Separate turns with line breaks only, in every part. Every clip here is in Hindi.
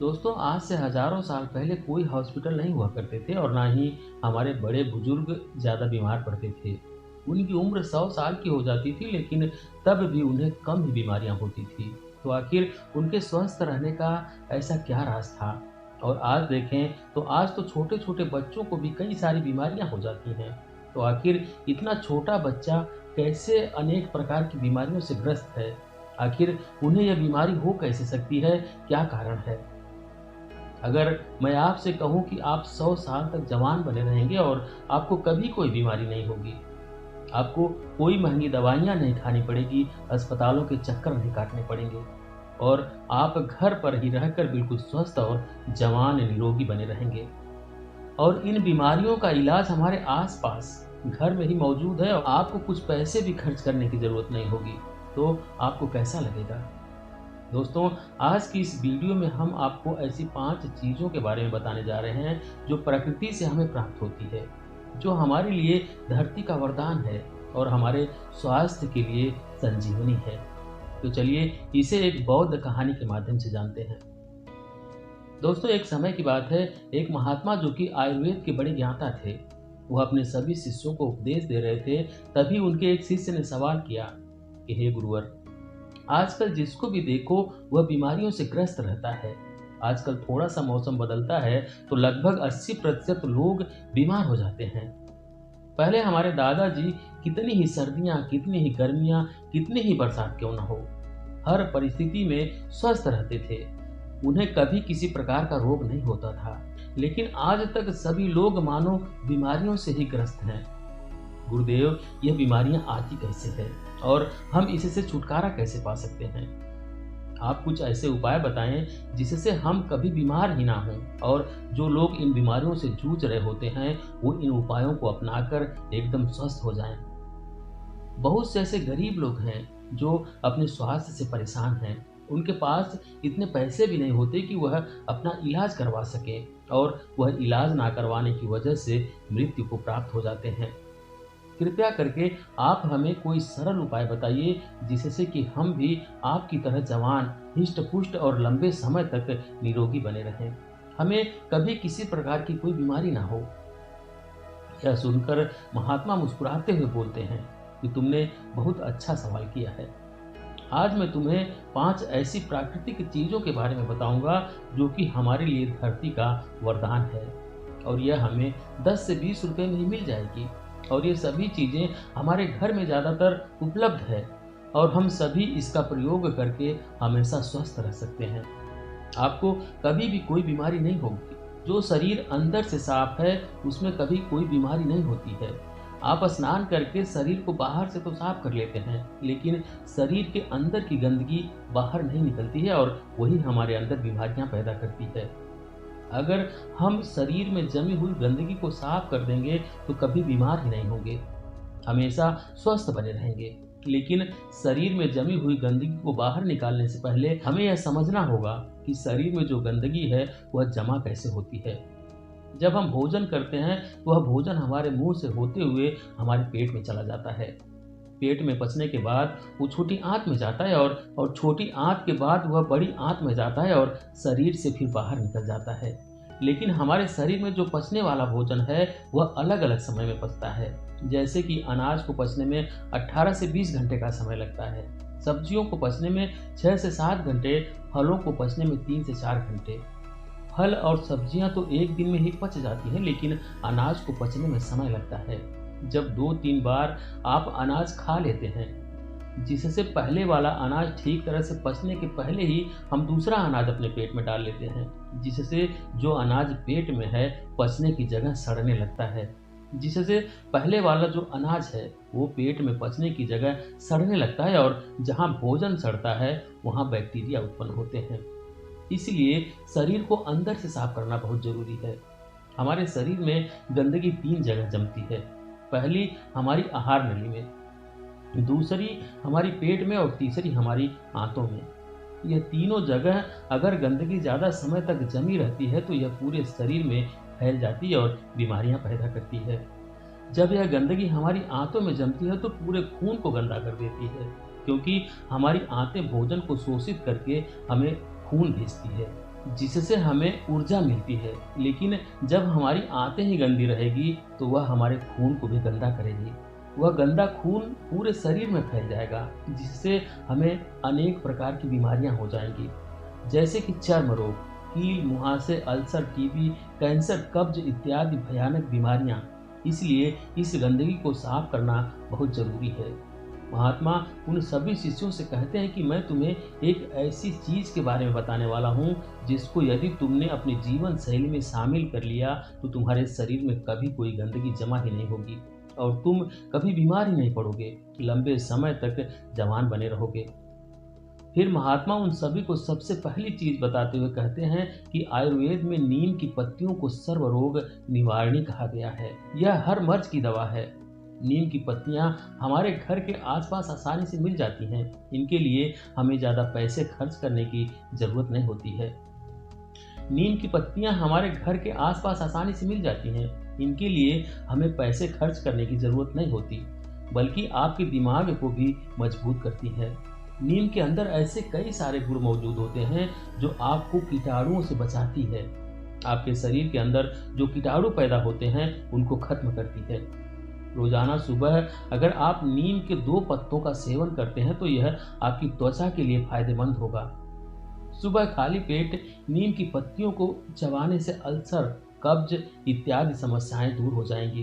दोस्तों, आज से हजारों साल पहले कोई हॉस्पिटल नहीं हुआ करते थे और ना ही हमारे बड़े बुजुर्ग ज़्यादा बीमार पड़ते थे। उनकी उम्र 100 साल की हो जाती थी, लेकिन तब भी उन्हें कम ही बीमारियां होती थी। तो आखिर उनके स्वस्थ रहने का ऐसा क्या राज था? और आज देखें तो आज तो छोटे छोटे बच्चों को भी कई सारी बीमारियां हो जाती हैं। तो आखिर इतना छोटा बच्चा कैसे अनेक प्रकार की बीमारियों से ग्रस्त है? आखिर उन्हें यह बीमारी हो कैसे सकती है? क्या कारण है? अगर मैं आपसे कहूँ कि आप 100 साल तक जवान बने रहेंगे और आपको कभी कोई बीमारी नहीं होगी, आपको कोई महँगी दवाइयाँ नहीं खानी पड़ेगी, अस्पतालों के चक्कर नहीं काटने पड़ेंगे और आप घर पर ही रहकर बिल्कुल स्वस्थ और जवान निरोगी बने रहेंगे। और इन बीमारियों का इलाज हमारे आस-पास घर में ही मौजूद है और आपको कुछ पैसे भी खर्च करने की ज़रूरत नहीं होगी। तो आपको कैसा लगेगा? दोस्तों, आज की इस वीडियो में हम आपको ऐसी 5 चीज़ों के बारे में बताने जा रहे हैं जो प्रकृति से हमें प्राप्त होती है, जो हमारे लिए धरती का वरदान है और हमारे स्वास्थ्य के लिए संजीवनी है। तो चलिए इसे एक बौद्ध कहानी के माध्यम से जानते हैं। दोस्तों, एक समय की बात है, एक महात्मा जो कि आयुर्वेद के बड़े ज्ञाता थे, वह अपने सभी शिष्यों को उपदेश दे रहे थे। तभी उनके एक शिष्य ने सवाल किया कि हे गुरुवर, आजकल जिसको भी देखो वह बीमारियों से ग्रस्त रहता है। आजकल थोड़ा सा मौसम बदलता है तो लगभग 80% लोग बीमार हो जाते हैं। पहले हमारे दादाजी कितनी ही सर्दियां, कितनी ही गर्मियां, कितनी ही बरसात क्यों न हो, हर परिस्थिति में स्वस्थ रहते थे। उन्हें कभी किसी प्रकार का रोग नहीं होता था। लेकिन आज तक सभी लोग मानो बीमारियों से ही ग्रस्त हैं। गुरुदेव, यह बीमारियां आती कैसे है और हम इससे छुटकारा कैसे पा सकते हैं? आप कुछ ऐसे उपाय बताएं जिससे हम कभी बीमार ही ना हों और जो लोग इन बीमारियों से जूझ रहे होते हैं वो इन उपायों को अपनाकर एकदम स्वस्थ हो जाएं। बहुत से ऐसे गरीब लोग हैं जो अपने स्वास्थ्य से परेशान हैं। उनके पास इतने पैसे भी नहीं होते कि वह अपना इलाज करवा सके और वह इलाज ना करवाने की वजह से मृत्यु को प्राप्त हो जाते हैं। कृपया करके आप हमें कोई सरल उपाय बताइए जिससे कि हम भी आपकी तरह जवान, हिष्ट-पुष्ट और लंबे समय तक निरोगी बने रहें। हमें कभी किसी प्रकार की कोई बीमारी ना हो। यह सुनकर महात्मा मुस्कुराते हुए बोलते हैं कि तुमने बहुत अच्छा सवाल किया है। आज मैं तुम्हें 5 ऐसी प्राकृतिक चीज़ों के बारे में बताऊंगा जो कि हमारे लिए धरती का वरदान है और यह हमें 10 से 20 रुपए में ही मिल जाएगी। और ये सभी चीज़ें हमारे घर में ज़्यादातर उपलब्ध है और हम सभी इसका प्रयोग करके हमेशा स्वस्थ रह सकते हैं। आपको कभी भी कोई बीमारी नहीं होगी। जो शरीर अंदर से साफ है उसमें कभी कोई बीमारी नहीं होती है। आप स्नान करके शरीर को बाहर से तो साफ कर लेते हैं, लेकिन शरीर के अंदर की गंदगी बाहर नहीं निकलती है और वही हमारे अंदर बीमारियां पैदा करती है। अगर हम शरीर में जमी हुई गंदगी को साफ कर देंगे तो कभी बीमार ही नहीं होंगे, हमेशा स्वस्थ बने रहेंगे। लेकिन शरीर में जमी हुई गंदगी को बाहर निकालने से पहले हमें यह समझना होगा कि शरीर में जो गंदगी है वह जमा कैसे होती है। जब हम भोजन करते हैं तो वह भोजन हमारे मुंह से होते हुए हमारे पेट में चला जाता है। पेट में पचने के बाद वो छोटी आंत में जाता है और छोटी आंत के बाद वह बड़ी आंत में जाता है और शरीर से फिर बाहर निकल जाता है। लेकिन हमारे शरीर में जो पचने वाला भोजन है वह अलग अलग समय में पचता है। जैसे कि अनाज को पचने में 18 से 20 घंटे का समय लगता है, सब्जियों को पचने में 6 से 7 घंटे, फलों को पचने में 3 से 4 घंटे। फल और सब्जियां तो एक दिन में ही पच जाती हैं, लेकिन अनाज को पचने में समय लगता है। जब 2-3 बार आप अनाज खा लेते हैं, जिससे पहले वाला अनाज ठीक तरह से पचने के पहले ही हम दूसरा अनाज अपने पेट में डाल लेते हैं, जिससे जो अनाज पेट में है पचने की जगह सड़ने लगता है। जिससे पहले वाला जो अनाज है वो पेट में पचने की जगह सड़ने लगता है और जहाँ भोजन सड़ता है वहाँ बैक्टीरिया उत्पन्न होते हैं। इसलिए शरीर को अंदर से साफ करना बहुत जरूरी है। हमारे शरीर में गंदगी 3 जगह जमती है। पहली हमारी आहार नली में, दूसरी हमारी पेट में और तीसरी हमारी आंतों में। यह तीनों जगह अगर गंदगी ज़्यादा समय तक जमी रहती है तो यह पूरे शरीर में फैल जाती है और बीमारियां पैदा करती है। जब यह गंदगी हमारी आंतों में जमती है तो पूरे खून को गंदा कर देती है, क्योंकि हमारी आंतें भोजन को शोषित करके हमें खून भेजती है। जिससे हमें ऊर्जा मिलती है। लेकिन जब हमारी आंतें ही गंदी रहेगी तो वह हमारे खून को भी गंदा करेगी। वह गंदा खून पूरे शरीर में फैल जाएगा, जिससे हमें अनेक प्रकार की बीमारियां हो जाएंगी, जैसे कि चर्म रोग, कील, मुहासे, अल्सर, टीबी, कैंसर, कब्ज इत्यादि भयानक बीमारियां। इसलिए इस गंदगी को साफ करना बहुत जरूरी है। महात्मा उन सभी शिष्यों से कहते हैं कि मैं तुम्हें एक ऐसी चीज के बारे में बताने वाला हूँ जिसको यदि तुमने अपनी जीवन शैली में शामिल कर लिया तो तुम्हारे शरीर में कभी कोई गंदगी जमा ही नहीं होगी और तुम कभी बीमार ही नहीं पड़ोगे, लंबे समय तक जवान बने रहोगे। फिर महात्मा उन सभी को सबसे पहली चीज बताते हुए कहते हैं कि आयुर्वेद में नीम की पत्तियों को सर्व रोग निवारणी कहा गया है। यह हर मर्ज की दवा है। नीम की पत्तियां हमारे घर के आसपास आसानी से मिल जाती हैं। इनके लिए हमें ज़्यादा पैसे खर्च करने की ज़रूरत नहीं होती है। नीम की पत्तियां हमारे घर के आसपास आसानी से मिल जाती हैं। इनके लिए हमें पैसे खर्च करने की ज़रूरत नहीं होती, बल्कि आपके दिमाग को भी मजबूत करती है। नीम के अंदर ऐसे कई सारे गुण मौजूद होते हैं जो आपको कीटाणुओं से बचाती है। आपके शरीर के अंदर जो कीटाणु पैदा होते हैं उनको खत्म करती है। रोजाना सुबह अगर आप नीम के 2 पत्तों का सेवन करते हैं तो यह आपकी त्वचा के लिए फायदेमंद होगा। सुबह खाली पेट नीम की पत्तियों को चबाने से अल्सर, कब्ज इत्यादि समस्याएं दूर हो जाएंगी।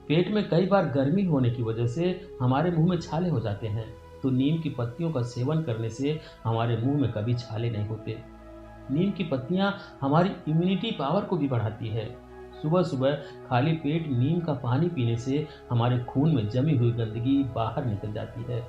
पेट में कई बार गर्मी होने की वजह से हमारे मुंह में छाले हो जाते हैं, तो नीम की पत्तियों का सेवन करने से हमारे मुंह में कभी छाले नहीं होते। नीम की पत्तियां हमारी इम्यूनिटी पावर को भी बढ़ाती है। सुबह सुबह खाली पेट नीम का पानी पीने से हमारे खून में जमी हुई गंदगी बाहर निकल जाती है।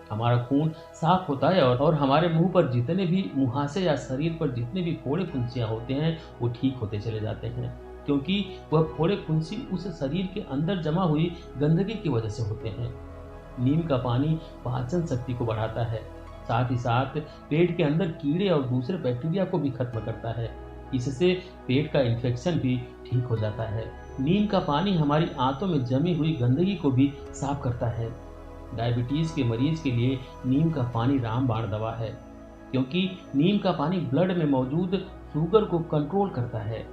हमारा खून साफ होता है और हमारे मुंह पर जितने भी मुहासे या शरीर पर जितने भी फोड़े फुंसियां होते हैं वो ठीक होते चले जाते हैं, क्योंकि वह फोड़े फुंसी उस शरीर के अंदर जमा हुई गंदगी की वजह से होते हैं। नीम का पानी पाचन शक्ति को बढ़ाता है, साथ ही साथ पेट के अंदर कीड़े और दूसरे बैक्टीरिया को भी खत्म करता है। इससे पेट का इन्फेक्शन भी ठीक हो जाता है। नीम का पानी हमारी आंतों में जमी हुई गंदगी को भी साफ करता है। डायबिटीज के मरीज के लिए नीम का पानी रामबाण दवा है, क्योंकि नीम का पानी ब्लड में मौजूद शुगर को कंट्रोल करता है।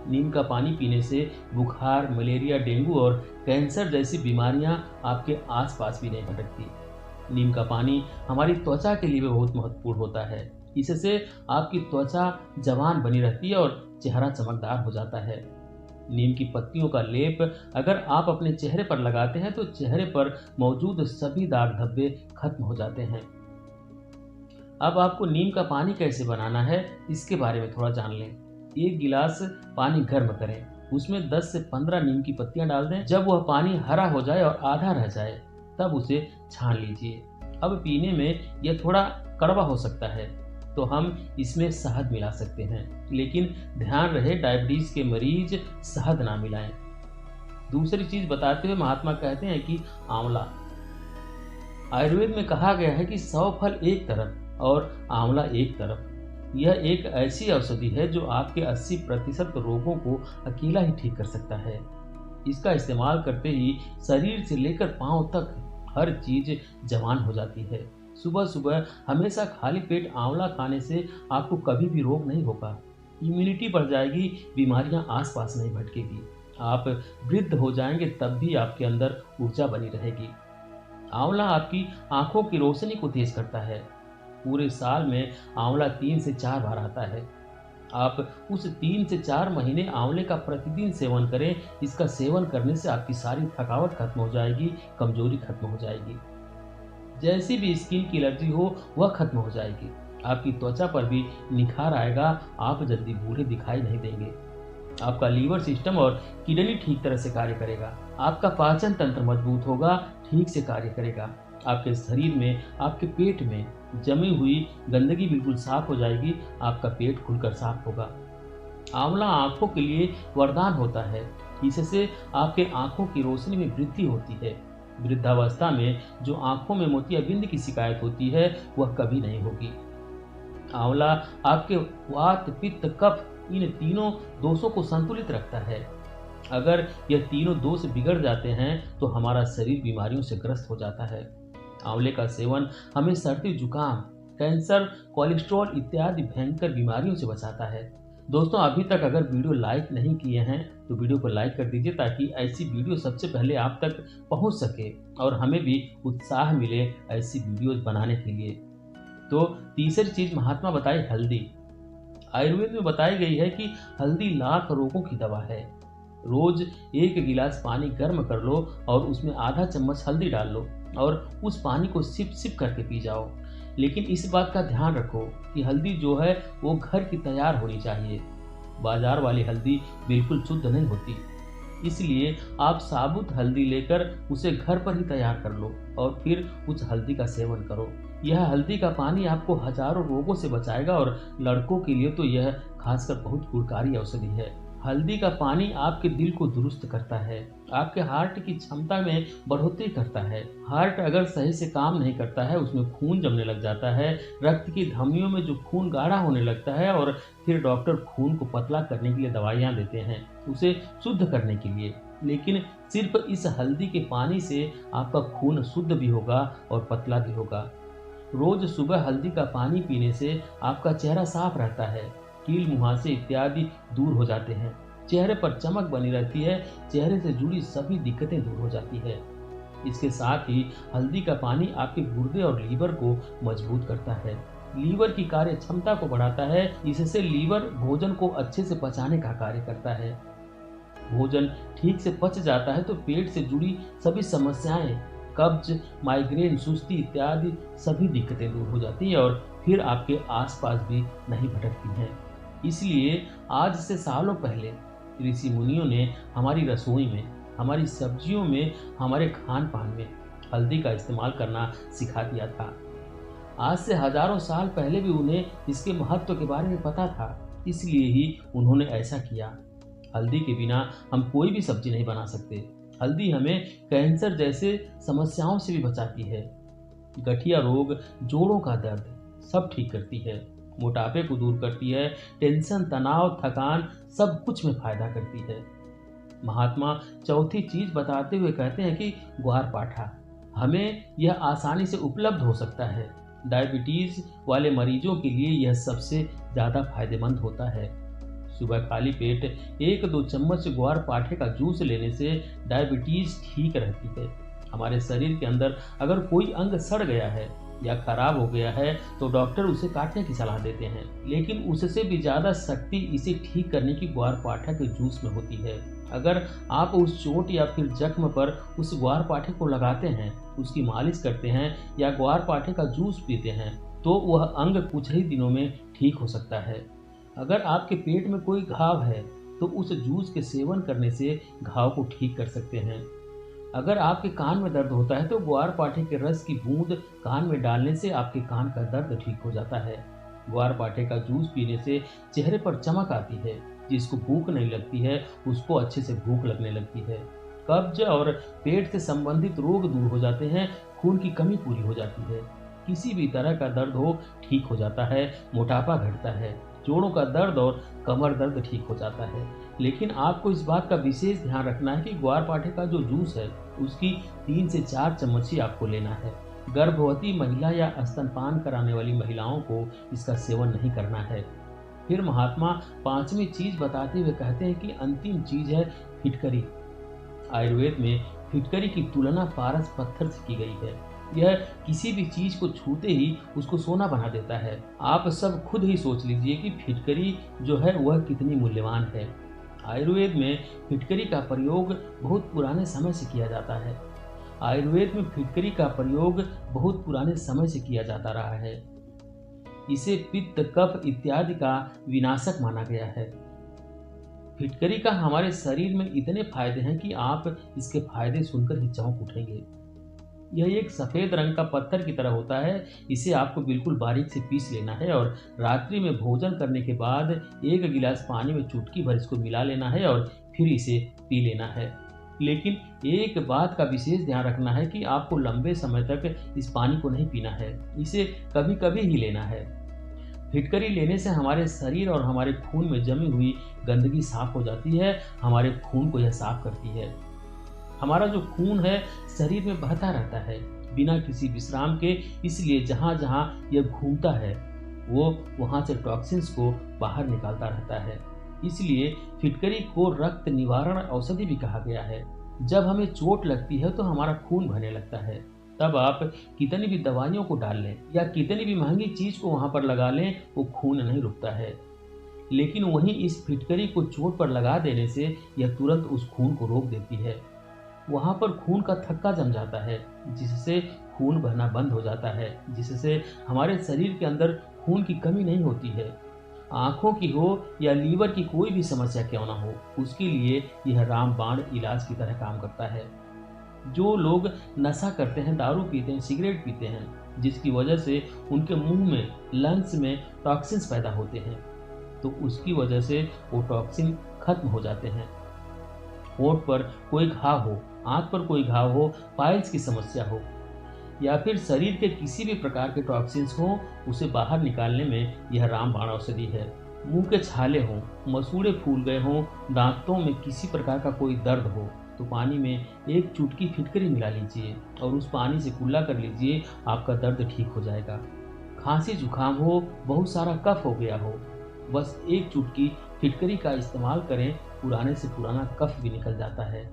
नीम का पानी पीने से बुखार, मलेरिया, डेंगू और कैंसर जैसी बीमारियां आपके आसपास भी नहीं भटकती। नीम का पानी हमारी त्वचा के लिए भी बहुत महत्वपूर्ण होता है। इससे आपकी त्वचा जवान बनी रहती है और चेहरा चमकदार हो जाता है। नीम की पत्तियों का लेप अगर आप अपने चेहरे पर लगाते हैं तो चेहरे पर मौजूद सभी दाग धब्बे खत्म हो जाते हैं। अब आपको नीम का पानी कैसे बनाना है इसके बारे में थोड़ा जान लें। 1 गिलास पानी गर्म करें, उसमें 10 से 15 नीम की पत्तियां डाल दें। जब वह पानी हरा हो जाए और आधा रह जाए तब उसे छान लीजिए। अब पीने में यह थोड़ा कड़वा हो सकता है तो हम इसमें शहद मिला सकते हैं, लेकिन ध्यान रहे डायबिटीज के मरीज शहद ना मिलाएं। दूसरी चीज बताते हुए महात्मा कहते हैं कि आंवला, आयुर्वेद में कहा गया है कि 100 फल एक तरफ और आंवला एक तरफ। यह एक ऐसी औषधि है जो आपके 80% रोगों को अकेला ही ठीक कर सकता है। इसका इस्तेमाल करते ही शरीर से लेकर पांव तक हर चीज जवान हो जाती है। सुबह सुबह हमेशा खाली पेट आंवला खाने से आपको कभी भी रोग नहीं होगा। इम्यूनिटी बढ़ जाएगी, बीमारियां आसपास नहीं भटकेगी। आप वृद्ध हो जाएंगे तब भी आपके अंदर ऊर्जा बनी रहेगी। आंवला आपकी आंखों की रोशनी को तेज करता है। पूरे साल में आंवला 3 से 4 बार आता है। आप उस 3 से 4 महीने आंवले का प्रतिदिन सेवन करें। इसका सेवन करने से आपकी सारी थकावट खत्म हो जाएगी, कमजोरी खत्म हो जाएगी, जैसी भी स्किन की एलर्जी हो वह खत्म हो जाएगी। आपकी त्वचा पर भी निखार आएगा। आप जल्दी बूढ़े दिखाई नहीं देंगे। आपका लीवर सिस्टम और किडनी ठीक तरह से कार्य करेगा। आपका पाचन तंत्र मजबूत होगा, ठीक से कार्य करेगा। आपके शरीर में, आपके पेट में जमी हुई गंदगी बिल्कुल साफ हो जाएगी। आपका पेट खुलकर साफ होगा। आंवला आंखों के लिए वरदान होता है। इससे आपके आंखों की रोशनी में वृद्धि होती है। वृद्धावस्था में जो आंखों में मोतियाबिंद की शिकायत होती है वह कभी नहीं होगी। आंवला आपके वात, पित्त, कफ इन तीनों दोषों को संतुलित रखता है। अगर यह तीनों दोष बिगड़ जाते हैं तो हमारा शरीर बीमारियों से ग्रस्त हो जाता है। आंवले का सेवन हमें सर्दी, जुकाम, कैंसर, कोलेस्ट्रॉल इत्यादि भयंकर बीमारियों से बचाता है। दोस्तों, अभी तक अगर वीडियो लाइक नहीं किए हैं तो वीडियो को लाइक कर दीजिए ताकि ऐसी वीडियो सबसे पहले आप तक पहुंच सके और हमें भी उत्साह मिले ऐसी वीडियोज बनाने के लिए। तो तीसरी चीज महात्मा बताई हल्दी। आयुर्वेद में बताई गई है कि हल्दी लाख रोगों की दवा है। रोज 1 गिलास पानी गर्म कर लो और उसमें आधा चम्मच हल्दी डाल लो और उस पानी को सिप सिप करके पी जाओ। लेकिन इस बात का ध्यान रखो कि हल्दी जो है वो घर की तैयार होनी चाहिए। बाजार वाली हल्दी बिल्कुल शुद्ध नहीं होती, इसलिए आप साबुत हल्दी लेकर उसे घर पर ही तैयार कर लो और फिर उस हल्दी का सेवन करो। यह हल्दी का पानी आपको हजारों रोगों से बचाएगा और लड़कों के लिए तो यह खासकर बहुत गुणकारी औषधि है। हल्दी का पानी आपके दिल को दुरुस्त करता है, आपके हार्ट की क्षमता में बढ़ोतरी करता है। हार्ट अगर सही से काम नहीं करता है, उसमें खून जमने लग जाता है, रक्त की धमनियों में जो खून गाढ़ा होने लगता है और फिर डॉक्टर खून को पतला करने के लिए दवाइयाँ देते हैं, उसे शुद्ध करने के लिए। लेकिन सिर्फ इस हल्दी के पानी से आपका खून शुद्ध भी होगा और पतला भी होगा। रोज सुबह हल्दी का पानी पीने से आपका चेहरा साफ रहता है, कील मुहासे इत्यादि दूर हो जाते हैं, चेहरे पर चमक बनी रहती है, चेहरे से जुड़ी सभी दिक्कतें दूर हो जाती है। इसके साथ ही हल्दी का पानी आपके गुर्दे और लीवर को मजबूत करता है, लीवर की कार्य क्षमता को बढ़ाता है। इससे लीवर भोजन को अच्छे से पचाने का कार्य करता है। भोजन ठीक से पच जाता है तो पेट से जुड़ी सभी समस्याएं, कब्ज, माइग्रेन, सुस्ती इत्यादि सभी दिक्कतें दूर हो जाती हैं और फिर आपके आसपास भी नहीं भटकती हैं। इसलिए आज से सालों पहले ऋषि मुनियों ने हमारी रसोई में, हमारी सब्जियों में, हमारे खान पान में हल्दी का इस्तेमाल करना सिखा दिया था। आज से हजारों साल पहले भी उन्हें इसके महत्व के बारे में पता था, इसलिए ही उन्होंने ऐसा किया। हल्दी के बिना हम कोई भी सब्जी नहीं बना सकते। हल्दी हमें कैंसर जैसे समस्याओं से भी बचाती है, गठिया रोग, जोड़ों का दर्द सब ठीक करती है, मोटापे को दूर करती है, टेंशन, तनाव, थकान सब कुछ में फायदा करती है। महात्मा चौथी चीज बताते हुए कहते हैं कि ग्वारपाठा हमें यह आसानी से उपलब्ध हो सकता है। डायबिटीज वाले मरीजों के लिए यह सबसे ज्यादा फायदेमंद होता है। सुबह खाली पेट 1-2 चम्मच ग्वारपाठे का जूस लेने से डायबिटीज ठीक रहती है। हमारे शरीर के अंदर अगर कोई अंग सड़ गया है या खराब हो गया है तो डॉक्टर उसे काटने की सलाह देते हैं, लेकिन उससे भी ज्यादा शक्ति इसे ठीक करने की ग्वारपाठा के जूस में होती है। अगर आप उस चोट या फिर जख्म पर उस ग्वारपाठे को लगाते हैं, उसकी मालिश करते हैं या ग्वारपाठे का जूस पीते हैं तो वह अंग कुछ ही दिनों में ठीक हो सकता है। अगर आपके पेट में कोई घाव है तो उस जूस के सेवन करने से घाव को ठीक कर सकते हैं। अगर आपके कान में दर्द होता है तो ग्वारपाठे के रस की बूंद कान में डालने से आपके कान का दर्द ठीक हो जाता है। ग्वारपाठे का जूस पीने से चेहरे पर चमक आती है, जिसको भूख नहीं लगती है उसको अच्छे से भूख लगने लगती है। कब्ज और पेट से संबंधित रोग दूर हो जाते हैं, खून की कमी पूरी हो जाती है, किसी भी तरह का दर्द हो ठीक हो जाता है, मोटापा घटता है, जोड़ों का दर्द और कमर दर्द ठीक हो जाता है। लेकिन आपको इस बात का विशेष ध्यान रखना है कि ग्वारपाठे का जो जूस है उसकी 3 से 4 चम्मच ही आपको लेना है। गर्भवती महिला या स्तनपान कराने वाली महिलाओं को इसका सेवन नहीं करना है। फिर महात्मा 5वीं चीज बताते हुए कहते हैं कि अंतिम चीज है फिटकरी। आयुर्वेद में फिटकरी की तुलना पारस पत्थर से की गई है। यह किसी भी चीज को छूते ही उसको सोना बना देता है। आप सब खुद ही सोच लीजिए कि फिटकरी जो है वह कितनी मूल्यवान है। आयुर्वेद में फिटकरी का प्रयोग बहुत पुराने समय से किया जाता है। आयुर्वेद में फिटकरी का प्रयोग बहुत पुराने समय से किया जाता रहा है। इसे पित्त, कफ इत्यादि का विनाशक माना गया है। फिटकरी का हमारे शरीर में इतने फायदे हैं कि आप इसके फायदे सुनकर ही चौंक उठेंगे। यह एक सफेद रंग का पत्थर की तरह होता है। इसे आपको बिल्कुल बारीक से पीस लेना है और रात्रि में भोजन करने के बाद 1 गिलास पानी में चुटकी भर इसको मिला लेना है और फिर इसे पी लेना है। लेकिन एक बात का विशेष ध्यान रखना है कि आपको लंबे समय तक इस पानी को नहीं पीना है, इसे कभी कभी ही लेना है। फिटकरी लेने से हमारे शरीर और हमारे खून में जमी हुई गंदगी साफ हो जाती है। हमारे खून को यह साफ करती है। हमारा जो खून है शरीर में बहता रहता है बिना किसी विश्राम के, इसलिए जहाँ जहाँ यह घूमता है वो वहाँ से टॉक्सिन्स को बाहर निकालता रहता है। इसलिए फिटकरी को रक्त निवारण औषधि भी कहा गया है। जब हमें चोट लगती है तो हमारा खून बहने लगता है। तब आप कितनी भी दवाइयों को डाल लें या कितनी भी महंगी चीज को वहां पर लगा लें, वो खून नहीं रुकता है। लेकिन वहीं इस फिटकरी को चोट पर लगा देने से यह तुरंत उस खून को रोक देती है। वहां पर खून का थक्का जम जाता है, जिससे खून बहना बंद हो जाता है, जिससे हमारे शरीर के अंदर खून की कमी नहीं होती है। आंखों की हो या लीवर की कोई भी समस्या क्यों ना हो, उसके लिए यह रामबाण इलाज की तरह काम करता है। जो लोग नशा करते हैं, दारू पीते हैं, सिगरेट पीते हैं, जिसकी वजह से उनके मुंह में, लंग्स में टॉक्सिन्स पैदा होते हैं, तो उसकी वजह से वो टॉक्सिन खत्म हो जाते हैं। होंठ पर कोई घाव हो, आंख पर कोई घाव हो, पाइल्स की समस्या हो या फिर शरीर के किसी भी प्रकार के टॉक्सिन्स हो, उसे बाहर निकालने में यह रामबाण औषधि है। मुंह के छाले हों, मसूड़े फूल गए हों, दांतों में किसी प्रकार का कोई दर्द हो, तो पानी में एक चुटकी फिटकरी मिला लीजिए और उस पानी से कुल्ला कर लीजिए, आपका दर्द ठीक हो जाएगा। खांसी जुकाम हो, बहुत सारा कफ हो गया हो, बस एक चुटकी फिटकरी का इस्तेमाल करें, पुराने से पुराना कफ भी निकल जाता है।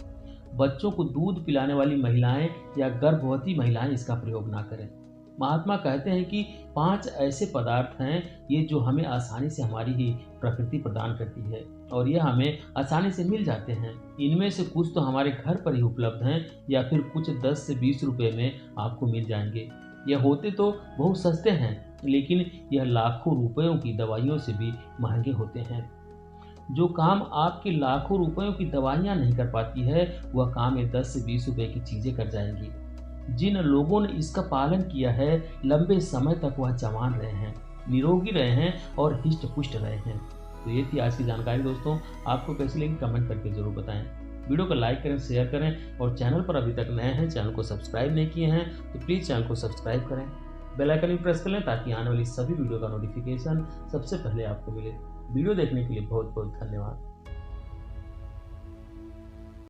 बच्चों को दूध पिलाने वाली महिलाएं या गर्भवती महिलाएं इसका प्रयोग ना करें। महात्मा कहते हैं कि 5 ऐसे पदार्थ हैं ये जो हमें आसानी से हमारी ही प्रकृति प्रदान करती है और ये हमें आसानी से मिल जाते हैं। इनमें से कुछ तो हमारे घर पर ही उपलब्ध हैं या फिर कुछ 10 से 20 रुपए में आपको मिल जाएंगे। यह होते तो बहुत सस्ते हैं, लेकिन यह लाखों रुपयों की दवाइयों से भी महंगे होते हैं। जो काम आपके लाखों रुपयों की दवाइयाँ नहीं कर पाती है, वह काम ये 10 से 20 रुपए की चीज़ें कर जाएंगी। जिन लोगों ने इसका पालन किया है, लंबे समय तक वह जवान रहे हैं, निरोगी रहे हैं और हिष्ट पुष्ट रहे हैं। तो ये थी आज की जानकारी दोस्तों। आपको कैसी लगी कमेंट करके ज़रूर बताएं। वीडियो को लाइक करें, शेयर करें और चैनल पर अभी तक नए हैं, चैनल को सब्सक्राइब नहीं किए हैं तो प्लीज़ चैनल को सब्सक्राइब करें, बेल आइकन भी प्रेस कर लें ताकि आने वाली सभी वीडियो का नोटिफिकेशन सबसे पहले आपको मिले। वीडियो देखने के लिए बहुत बहुत धन्यवाद।